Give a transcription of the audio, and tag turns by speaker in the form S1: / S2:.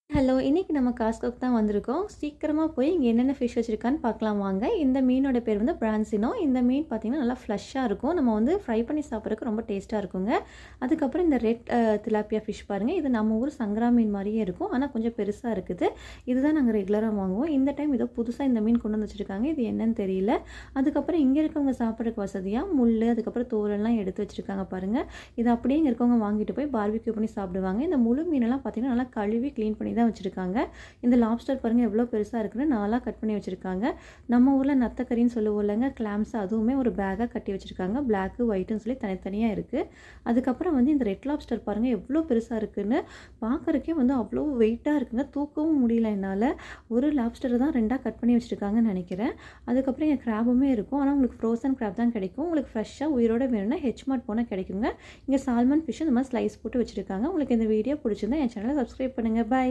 S1: Hello! இன்னைக்கு நம்ம காஸ்கோக்கு தான் வந்திருக்கோம். சீக்கிரமா போய் இங்க என்னென்ன ஃபிஷ் வச்சிருக்கான்னு பார்க்கலாம் வாங்க. இந்த மீனோட பேர் வந்து பிரான்சினோ. இந்த மீன் பார்த்தீங்கன்னா, நல்லா ஃப்ளஷ்ஷா இருக்கும். நம்ம வந்து ஃப்ரை பண்ணி சாப்பிட்றதுக்கு ரொம்ப டேஸ்ட்டா இருக்குங்க. அதுக்கப்புறம் இந்த ரெட் திலாப்பியா ஃபிஷ் பாருங்க. இது நம்ம ஊர் சங்கரா மீன் மாரியே இருக்கும். ஆனா கொஞ்சம் பெருசா இருக்குது. இதுதான் நாங்க ரெகுலரா வாங்குவோம். இந்த டைம் ஏதோ புதுசா இந்த மீன் கொண்டு வந்து வச்சிருக்காங்க. இது என்னன்னு தெரியல. அதுக்கப்புறம் இங்க இருக்கவங்க சாப்பிட்றதுக்கு வசதியா முள்ளு, அதுக்கப்புறம் தோலெல்லாம் எடுத்து வச்சிருக்காங்க பாருங்க. இத அப்படியே இங்க இருக்கவங்க வாங்கிட்டு போய் பார்பிக்யூ பண்ணி சாப்பிடுவாங்க. இந்த முழு மீனெல்லாம் பார்த்தீங்கன்னா, நல்லா கழுவி கிளீன் பண்ணி தான் வச்சிருக்காங்க. இந்த லாப்ஸ்டர் பாருங்க எவ்வளோ பெருசா இருக்குன்னு நாலா கட் பண்ணி வச்சிருக்காங்க. நம்ம ஊர்ல நத்தக்கறின்னு சொல்லுவோம் இல்லைங்க, கிளாம்ஸ் அதுவுமே ஒரு பேக்கா கட்டி வச்சிருக்காங்க. பிளாக்கு, ஒயிட்னு சொல்லி தனித்தனியா இருக்கு. அதுக்கப்புறம் வந்து இந்த ரெட் லாப்ஸ்டர் பாருங்க எவ்வளோ பெருசா இருக்குன்னு. பார்க்கறக்கே வந்து அவ்வளோ வெயிட்டா இருக்குங்க. தூக்கவும் முடியல என்னால. ஒரு லாப்ஸ்டர் தான் 2ஆ கட் பண்ணி வச்சிருக்காங்கன்னு நினைக்கிறேன். அதுக்கப்புறம் இங்க கிராபுமே இருக்கும். ஆனா உங்களுக்கு ஃப்ரோசன் கிராப் தான் கிடைக்கும். உங்களுக்கு ஃப்ரெஷ்ஷா உயிரோட வேணும்னா ஹெச்மார்ட் போனா கிடைக்குங்க. இங்க சால்மன் ஃபிஷ் இந்த மாதிரி ஸ்லைஸ் போட்டு வச்சிருக்காங்க. உங்களுக்கு இந்த வீடியோ பிடிச்சிருந்தா என் சேனலை சப்ஸ்கிரைப் பண்ணுங்க. பை.